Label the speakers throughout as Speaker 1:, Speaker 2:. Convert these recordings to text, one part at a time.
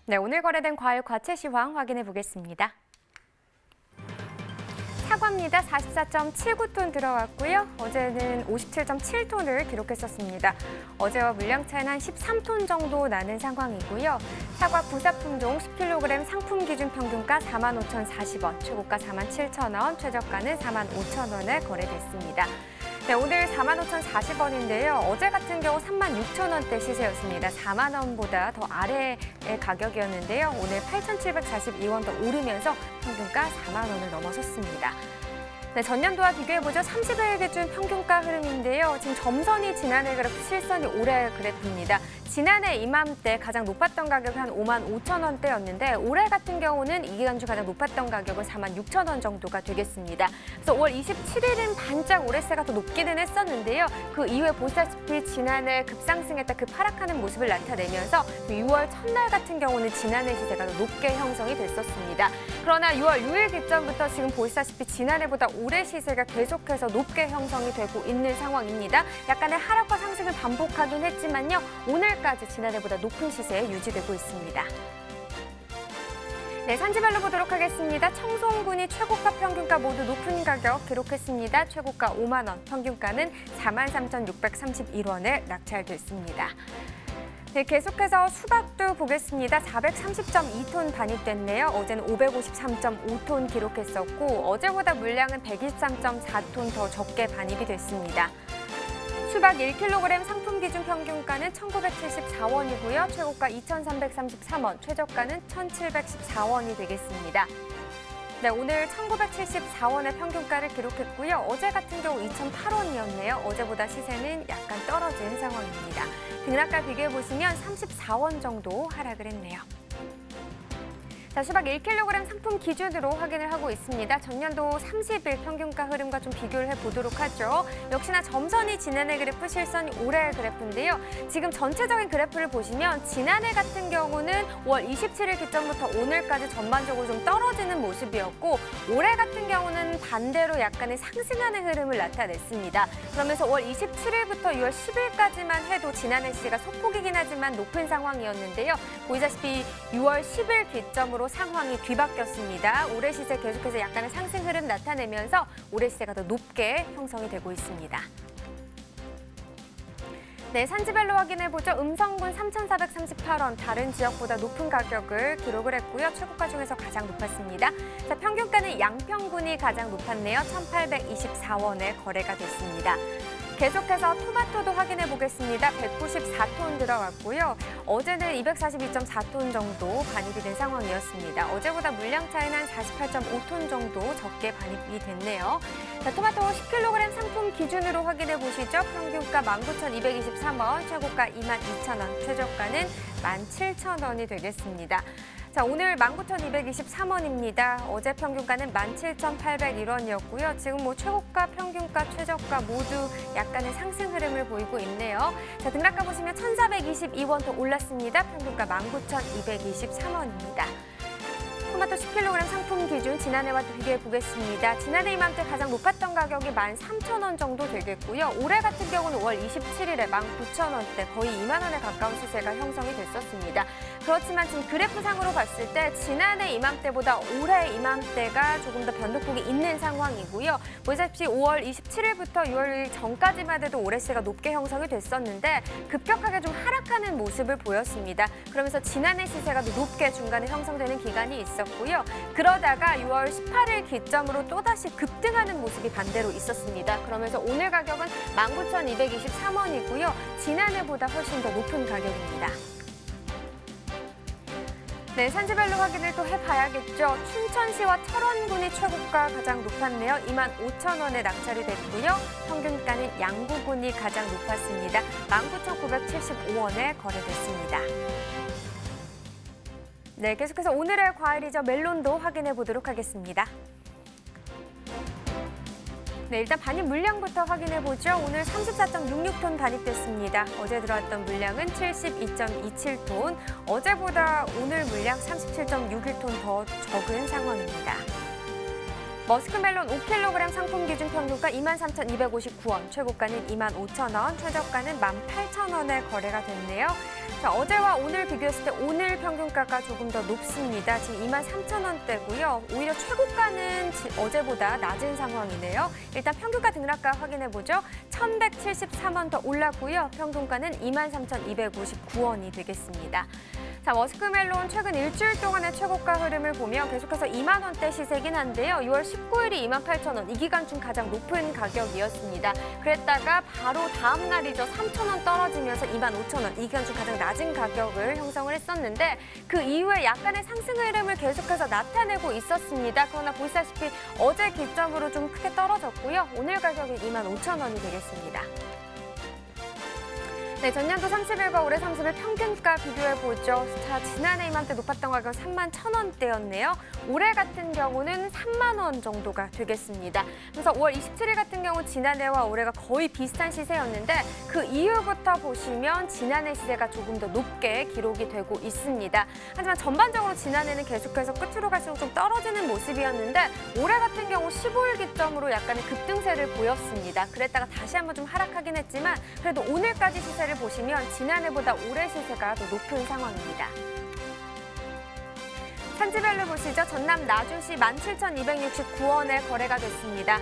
Speaker 1: 네, 오늘 거래된 과일 과채 시황 확인해 보겠습니다. 사과입니다. 44.79톤 들어왔고요. 어제는 57.7톤을 기록했었습니다. 어제와 물량 차이는 한 13톤 정도 나는 상황이고요. 사과 부사품종 10kg 상품 기준 평균가 45,040원, 최고가 47,000원, 최저가는 45,000원에 거래됐습니다. 네, 오늘 45,040원인데요. 어제 같은 경우 36,000원대 시세였습니다. 4만 원보다 더 아래의 가격이었는데요. 오늘 8,742원 더 오르면서 평균가 4만 원을 넘어섰습니다. 네, 전년도와 비교해보죠. 30일 기준 평균가 흐름인데요. 지금 점선이 지난해 그래프, 실선이 올해 그래프입니다. 지난해 이맘때 가장 높았던 가격은 한 5만 5천 원대였는데 올해 같은 경우는 이 기간 중 가장 높았던 가격은 4만 6천 원 정도가 되겠습니다. 그래서 5월 27일은 반짝 올해세가 더 높기는 했었는데요. 그 이후에 보시다시피 지난해 급상승했다 하락하는 모습을 나타내면서 6월 첫날 같은 경우는 지난해 시세가 더 높게 형성이 됐었습니다. 그러나 6월 6일 기점부터 지금 보시다시피 지난해보다 올해 시세가 계속해서 높게 형성이 되고 있는 상황입니다. 약간의 하락과 상승을 반복하긴 했지만요. 오늘까지 지난해보다 높은 시세에 유지되고 있습니다. 네, 산지별로 보도록 하겠습니다. 청송군이 최고가 평균가 모두 높은 가격 기록했습니다. 최고가 5만 원, 평균가는 43,631원에 낙찰됐습니다. 네, 계속해서 수박도 보겠습니다. 430.2톤 반입됐네요. 어제는 553.5톤 기록했었고 어제보다 물량은 123.4톤 더 적게 반입이 됐습니다. 수박 1kg 상품 기준 평균가는 1,974원이고요. 최고가 2,333원, 최저가는 1,714원이 되겠습니다. 네, 오늘 1,974원의 평균가를 기록했고요. 어제 같은 경우 2,008원이었네요. 어제보다 시세는 약간 떨어진 상황입니다. 등락과 비교해보시면 34원 정도 하락을 했네요. 자, 수박 1kg 상품 기준으로 확인을 하고 있습니다. 전년도 30일 평균가 흐름과 좀 비교를 해보도록 하죠. 역시나 점선이 지난해 그래프, 실선이 올해 그래프인데요. 지금 전체적인 그래프를 보시면 지난해 같은 경우는 5월 27일 기점부터 오늘까지 전반적으로 좀 떨어지는 모습이었고 올해 같은 경우는 반대로 약간의 상승하는 흐름을 나타냈습니다. 그러면서 5월 27일부터 6월 10일까지만 해도 지난해 시세가 소폭이긴 하지만 높은 상황이었는데요. 보이다시피 6월 10일 기점으로 상황이 뒤바뀌었습니다. 올해 시세 계속해서 약간의 상승 흐름 나타내면서 올해 시세가 더 높게 형성이 되고 있습니다. 네, 산지별로 확인해보죠. 음성군 3,438원, 다른 지역보다 높은 가격을 기록을 했고요. 최고가 중에서 가장 높았습니다. 자, 평균가는 양평군이 가장 높았네요. 1,824원에 거래가 됐습니다. 계속해서 토마토도 확인해 보겠습니다. 194톤 들어왔고요. 어제는 242.4톤 정도 반입이 된 상황이었습니다. 어제보다 물량 차이는 한 48.5톤 정도 적게 반입이 됐네요. 자, 토마토 10kg 상품 기준으로 확인해 보시죠. 평균가 19,223원, 최고가 22,000원, 최저가는 17,000원이 되겠습니다. 자, 오늘 19,223원입니다. 어제 평균가는 17,801원이었고요. 지금 최고가, 평균가, 최저가 모두 약간의 상승 흐름을 보이고 있네요. 자, 등락가 보시면 1,422원 더 올랐습니다. 평균가 19,223원입니다. 토마토 10kg 상품 기준 지난해와 비교해 보겠습니다. 지난해 이맘때 가장 높았던 가격이 13,000원 정도 되겠고요. 올해 같은 경우는 5월 27일에 19,000원대, 거의 2만 원에 가까운 시세가 형성이 됐었습니다. 그렇지만 지금 그래프상으로 봤을 때 지난해 이맘때보다 올해 이맘때가 조금 더 변동폭이 있는 상황이고요. 보시다시피 5월 27일부터 6월 전까지만 해도 올해 시세가 높게 형성이 됐었는데 급격하게 좀 하락하는 모습을 보였습니다. 그러면서 지난해 시세가 더 높게 중간에 형성되는 기간이 있었고요. 그러다가 6월 18일 기점으로 또다시 급등하는 모습이 반대로 있었습니다. 그러면서 오늘 가격은 19,223원이고요. 지난해보다 훨씬 더 높은 가격입니다. 네, 산지별로 확인을 또 해봐야겠죠. 춘천시와 철원군이 최고가 가장 높았네요. 25,000원에 낙찰이 됐고요. 평균가는 양구군이 가장 높았습니다. 19,975원에 거래됐습니다. 네, 계속해서 오늘의 과일이죠. 멜론도 확인해 보도록 하겠습니다. 네, 일단 반입 물량부터 확인해 보죠. 오늘 34.66톤 반입됐습니다. 어제 들어왔던 물량은 72.27톤, 어제보다 오늘 물량 37.61톤 더 적은 상황입니다. 머스크멜론 5kg 상품 기준 평균가 23,259원, 최고가는 25,000원, 최저가는 18,000원에 거래가 됐네요. 자, 어제와 오늘 비교했을 때 오늘 평균가가 조금 더 높습니다. 지금 23,000원대고요. 오히려 최고가는 어제보다 낮은 상황이네요. 일단 평균가 등락가 확인해보죠. 1,173원 더 올랐고요. 평균가는 23,259원이 되겠습니다. 자, 머스크멜론 최근 일주일 동안의 최고가 흐름을 보면 계속해서 2만 원대 시세긴 한데요. 6월 19일이 28,000원, 이 기간 중 가장 높은 가격이었습니다. 그랬다가 바로 다음 날이죠. 3,000원 떨어지면서 25,000원, 이 기간 중 가장 낮은 가격을 형성을 했었는데 그 이후에 약간의 상승 흐름을 계속해서 나타내고 있었습니다. 그러나 보시다시피 어제 기점으로 좀 크게 떨어졌고요. 오늘 가격이 25,000원이 되겠습니다. 네, 전년도 30일과 올해 30일 평균가 비교해보죠. 자, 지난해 이맘때 높았던 가격은 31,000원대였네요. 올해 같은 경우는 3만 원 정도가 되겠습니다. 그래서 5월 27일 같은 경우 지난해와 올해가 거의 비슷한 시세였는데 그 이후부터 보시면 지난해 시세가 조금 더 높게 기록이 되고 있습니다. 하지만 전반적으로 지난해는 계속해서 끝으로 갈수록 좀 떨어지는 모습이었는데 올해 같은 경우 15일 기점으로 약간의 급등세를 보였습니다. 그랬다가 다시 한번 좀 하락하긴 했지만 그래도 오늘까지 시세를 보시면 지난해보다 올해 시세가 더 높은 상황입니다. 산지별로 보시죠. 전남 나주시 17,269원에 거래가 됐습니다.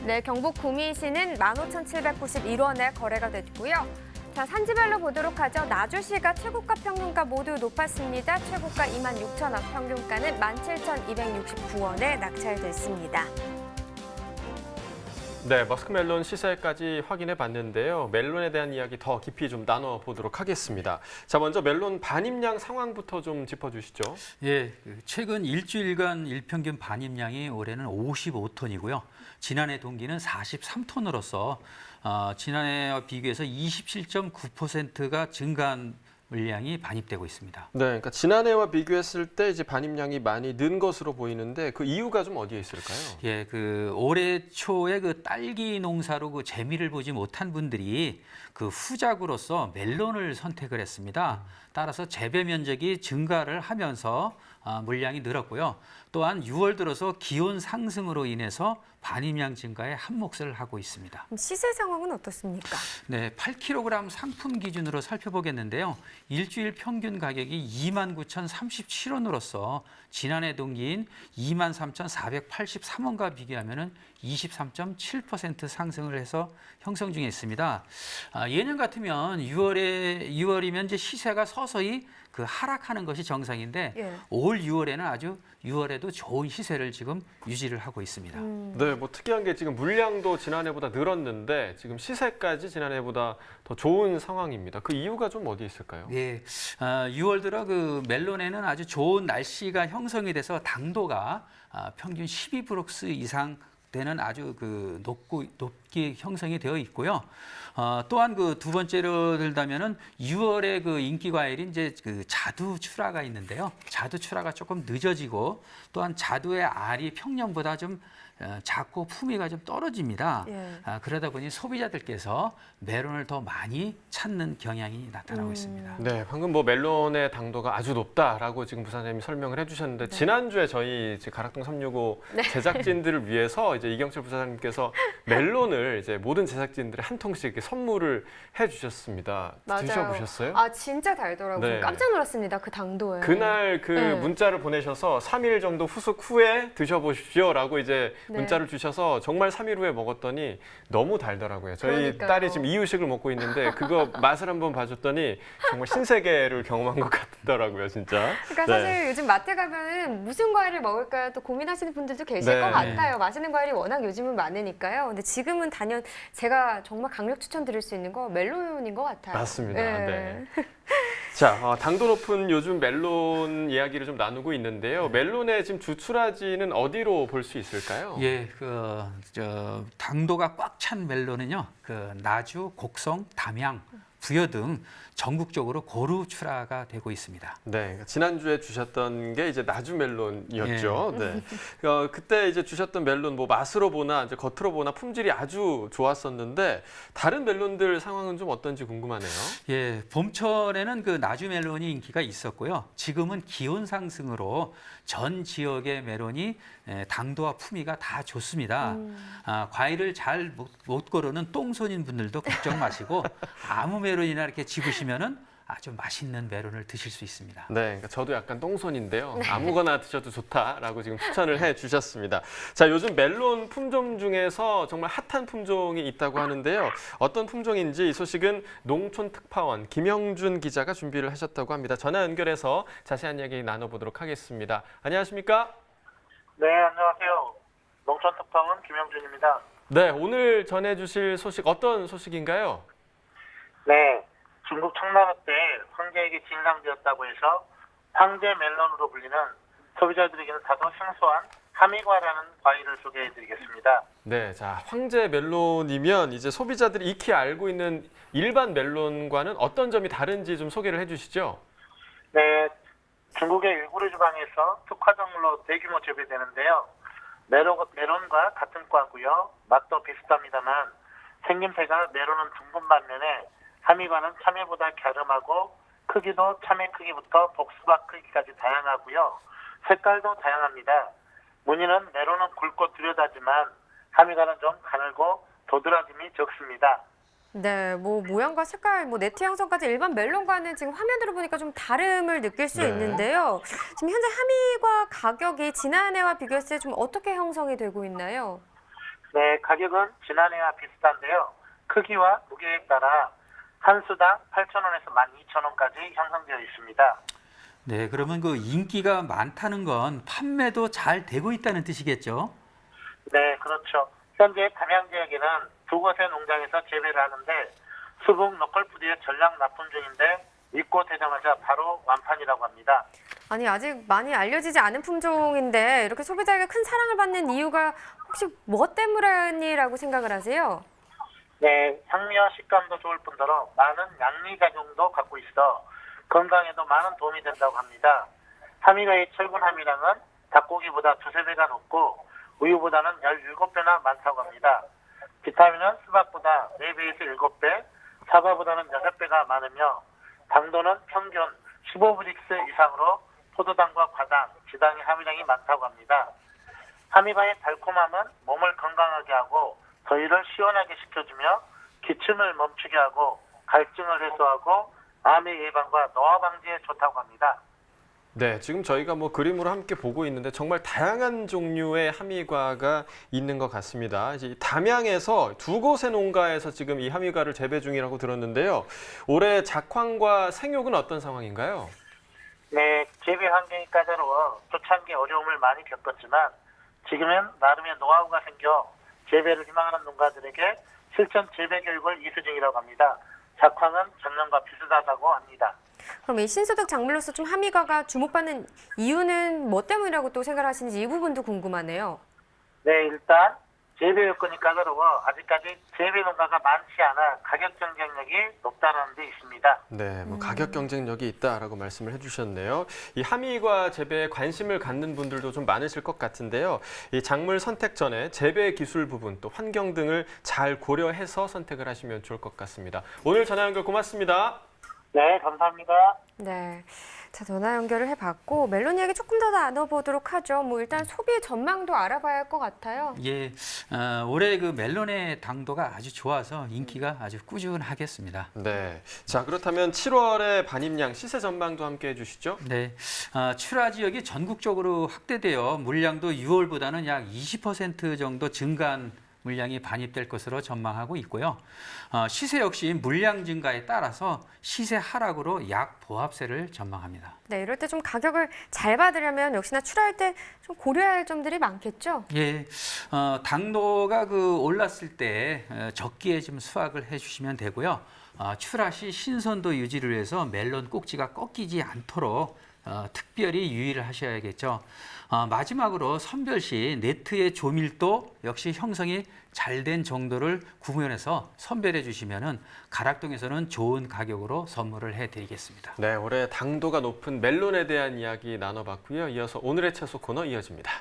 Speaker 1: 네, 경북 구미시는 15,791원에 거래가 됐고요. 자, 산지별로 보도록 하죠. 나주시가 최고가 평균가 모두 높았습니다. 최고가 26,000원, 평균가는 17,269원에 낙찰됐습니다.
Speaker 2: 네, 머스크멜론 시세까지 확인해 봤는데요. 멜론에 대한 이야기 더 깊이 좀 나눠보도록 하겠습니다. 자, 먼저 멜론 반입량 상황부터 좀 짚어주시죠.
Speaker 3: 예, 최근 일주일간 일평균 반입량이 올해는 55톤이고요. 지난해 동기는 43톤으로서 지난해와 비교해서 27.9%가 증가한 물량이 반입되고 있습니다.
Speaker 2: 네, 그러니까 지난해와 비교했을 때 이제 반입량이 많이 는 것으로 보이는데 그 이유가 좀 어디에 있을까요?
Speaker 3: 예, 그 올해 초에 그 딸기 농사로 그 재미를 보지 못한 분들이 그 후작으로서 멜론을 선택을 했습니다. 따라서 재배 면적이 증가를 하면서 물량이 늘었고요. 또한 6월 들어서 기온 상승으로 인해서 반입량 증가에 한몫을 하고 있습니다.
Speaker 1: 시세 상황은 어떻습니까?
Speaker 3: 네, 8kg 상품 기준으로 살펴보겠는데요. 일주일 평균 가격이 29,037원으로서 지난해 동기인 23,483원과 비교하면 23.7% 상승을 해서 형성 중에 있습니다. 예년 같으면 6월이면 이제 시세가 서서히 그 하락하는 것이 정상인데
Speaker 1: 예.
Speaker 3: 올 6월에는 아주 6월에도 좋은 시세를 지금 유지를 하고 있습니다.
Speaker 2: 네, 뭐 특이한 게 지금 물량도 지난해보다 늘었는데 지금 시세까지 지난해보다 더 좋은 상황입니다. 그 이유가 좀 어디 있을까요?
Speaker 3: 예, 6월 들어 그 멜론에는 아주 좋은 날씨가 형성이 돼서 당도가 평균 12브룩스 이상 되는 아주 그 높게 형성이 되어 있고요. 또한 그 두 번째로 들다면은 6월에 그 인기 과일인 이제 그 자두 출하가 있는데요. 자두 출하가 조금 늦어지고 또한 자두의 알이 평년보다 좀 작고 품위가 좀 떨어집니다.
Speaker 1: 예.
Speaker 3: 그러다 보니 소비자들께서 멜론을 더 많이 찾는 경향이 나타나고 있습니다.
Speaker 2: 네, 방금 뭐 멜론의 당도가 아주 높다라고 지금 부사장님이 설명을 해주셨는데 지난주에 저희 이제 가락동 365 제작진들을 위해서 이제 이경철 부사장님께서 멜론을 이제 모든 제작진들의 한 통씩 이렇게 선물을 해주셨습니다.
Speaker 1: 맞아요.
Speaker 2: 드셔보셨어요?
Speaker 1: 아, 진짜 달더라고요.
Speaker 2: 네.
Speaker 1: 깜짝 놀랐습니다. 그 당도에.
Speaker 2: 그날 그
Speaker 1: 네.
Speaker 2: 문자를 보내셔서 3일 정도 후숙 후에 드셔보십시오라고 이제
Speaker 1: 네.
Speaker 2: 문자를 주셔서 정말 3일 후에 먹었더니 너무 달더라고요. 저희
Speaker 1: 그러니까요.
Speaker 2: 딸이 지금 이유식을 먹고 있는데 그거 맛을 한번 봐줬더니 정말 신세계를 경험한 것 같더라고요, 진짜.
Speaker 1: 그러니까
Speaker 2: 네.
Speaker 1: 사실 요즘 마트 가면은 무슨 과일을 먹을까 또 고민하시는 분들도 계실
Speaker 2: 네.
Speaker 1: 것 같아요. 맛있는 과일이 워낙 요즘은 많으니까요. 근데 지금은 단연 제가 정말 강력 추천드릴 수 있는 거 멜론인 것 같아요.
Speaker 2: 맞습니다.
Speaker 1: 네.
Speaker 2: 네. 자, 당도 높은 요즘 멜론 이야기를 좀 나누고 있는데요. 멜론의 지금 주출하지는 어디로 볼 수 있을까요?
Speaker 3: 예, 당도가 꽉 찬 멜론은요, 나주, 곡성, 담양, 부여 등 전국적으로 고루 출하가 되고 있습니다.
Speaker 2: 네, 지난주에 주셨던 게 이제 나주 멜론이었죠. 네. 그때 이제 주셨던 멜론 뭐 맛으로 보나 이제 겉으로 보나 품질이 아주 좋았었는데 다른 멜론들 상황은 좀 어떤지 궁금하네요.
Speaker 3: 예, 봄철에는 그 나주 멜론이 인기가 있었고요. 지금은 기온 상승으로 전 지역의 멜론이 당도와 품위가 다 좋습니다. 과일을 잘 못 고르는 똥손인 분들도 걱정 마시고 아무 멜론이나 이렇게 집으시면은 아주 맛있는 멜론을 드실 수 있습니다.
Speaker 2: 네, 그러니까 저도 약간 똥손인데요. 아무거나 드셔도 좋다라고 지금 추천을 해주셨습니다. 자, 요즘 멜론 품종 중에서 정말 핫한 품종이 있다고 하는데요. 어떤 품종인지 이 소식은 농촌특파원 김영준 기자가 준비를 하셨다고 합니다. 전화 연결해서 자세한 이야기 나눠보도록 하겠습니다. 안녕하십니까?
Speaker 4: 네, 안녕하세요. 농촌특파원 김영준입니다.
Speaker 2: 네, 오늘 전해주실 소식 어떤 소식인가요?
Speaker 4: 네, 중국 청나라 때 황제에게 진상되었다고 해서 황제 멜론으로 불리는 소비자들에게는 다소 생소한 하미과라는 과일을 소개해드리겠습니다.
Speaker 2: 네, 자, 황제 멜론이면 이제 소비자들이 익히 알고 있는 일반 멜론과는 어떤 점이 다른지 좀 소개를 해주시죠.
Speaker 4: 네, 중국의 일부러 지방에서 특화작물로 대규모 재배되는데요. 멜론과 같은 과고요. 맛도 비슷합니다만 생김새가 멜론은 둥근 반면에 하미과는 참외보다 갸름하고 크기도 참외 크기부터 복수박 크기까지 다양하고요. 색깔도 다양합니다. 무늬는 멜론은 굵고 뚜렷하지만 하미과는 좀 가늘고 도드라짐이 적습니다.
Speaker 1: 네, 뭐 모양과 색깔, 뭐 네트 형성까지 일반 멜론과는 지금 화면으로 보니까 좀 다름을 느낄 수
Speaker 2: 네.
Speaker 1: 있는데요. 지금 현재 하미과 가격이 지난해와 비교했을 때 좀 어떻게 형성이 되고 있나요?
Speaker 4: 네, 가격은 지난해와 비슷한데요. 크기와 무게에 따라 한 수당 8,000원에서 12,000원까지 형성되어 있습니다.
Speaker 3: 네, 그러면 그 인기가 많다는 건 판매도 잘 되고 있다는 뜻이겠죠?
Speaker 4: 네, 그렇죠. 현재 담양 지역에는 두 곳의 농장에서 재배를 하는데 수북 로컬푸드의 전략 납품 중인데 입고되자마자 바로 완판이라고 합니다.
Speaker 1: 아니, 아직 많이 알려지지 않은 품종인데 이렇게 소비자에게 큰 사랑을 받는 이유가 혹시 뭐 때문이라고 생각을 하세요?
Speaker 4: 네, 향미와 식감도 좋을 뿐더러 많은 양리작용도 갖고 있어 건강에도 많은 도움이 된다고 합니다. 하미과의 철분 함유량은 닭고기보다 2~3배가 높고 우유보다는 17배나 많다고 합니다. 비타민은 수박보다 4배에서 7배, 사과보다는 6배가 많으며 당도는 평균 15브릭스 이상으로 포도당과 과당, 지당의 함유량이 많다고 합니다. 하미과의 달콤함은 몸을 건강하게 하고 더위를 시원하게 식혀주며 기침을 멈추게 하고 갈증을 해소하고 암의 예방과 노화 방지에 좋다고 합니다.
Speaker 2: 네, 지금 저희가 뭐 그림으로 함께 보고 있는데 정말 다양한 종류의 하미과가 있는 것 같습니다. 이제 담양에서 두 곳의 농가에서 지금 이 하미과를 재배 중이라고 들었는데요. 올해 작황과 생육은 어떤 상황인가요?
Speaker 4: 네, 재배 환경이 까다로워 초창기 어려움을 많이 겪었지만 지금은 나름의 노하우가 생겨 재배를 희망하는 농가들에게 실전 재배 교육을 이수 중이라고 합니다. 작황은 전년과 비슷하다고 합니다.
Speaker 1: 그럼 이 신소득 작물로서 좀 하미과가 주목받는 이유는 뭐 때문이라고 또 생각하시는지 이 부분도 궁금하네요.
Speaker 4: 네, 일단 재배 여건이 까다로워 아직까지 재배 농가가 많지 않아 가격 경쟁력이 높다는 데 있습니다.
Speaker 2: 네, 뭐 가격 경쟁력이 있다라고 말씀을 해주셨네요. 이 하미과 재배에 관심을 갖는 분들도 좀 많으실 것 같은데요. 이 작물 선택 전에 재배 기술 부분 또 환경 등을 잘 고려해서 선택을 하시면 좋을 것 같습니다. 오늘 전화 연결 고맙습니다.
Speaker 4: 네, 감사합니다.
Speaker 1: 네. 자, 전화 연결을 해봤고 멜론 이야기 조금 더 나눠보도록 하죠. 뭐 일단 소비 전망도 알아봐야 할 것 같아요.
Speaker 3: 예, 올해 그 멜론의 당도가 아주 좋아서 인기가 아주 꾸준하겠습니다.
Speaker 2: 네, 자 그렇다면 7월의 반입량 시세 전망도 함께 해주시죠.
Speaker 3: 네, 출하 지역이 전국적으로 확대되어 물량도 6월보다는 약 20% 정도 증가한 물량이 반입될 것으로 전망하고 있고요. 시세 역시 물량 증가에 따라서 시세 하락으로 약 보합세를 전망합니다.
Speaker 1: 네, 이럴 때 좀 가격을 잘 받으려면 역시나 출하할 때 좀 고려해야 할 점들이 많겠죠?
Speaker 3: 예, 당도가 올랐을 때 적기에 좀 수확을 해주시면 되고요. 출하 시 신선도 유지를 위해서 멜론 꼭지가 꺾이지 않도록 특별히 유의를 하셔야겠죠. 마지막으로 선별 시 네트의 조밀도 역시 형성이 잘 된 정도를 구분해서 선별해 주시면은 가락동에서는 좋은 가격으로 선물을 해드리겠습니다.
Speaker 2: 네, 올해 당도가 높은 멜론에 대한 이야기 나눠봤고요. 이어서 오늘의 채소 코너 이어집니다.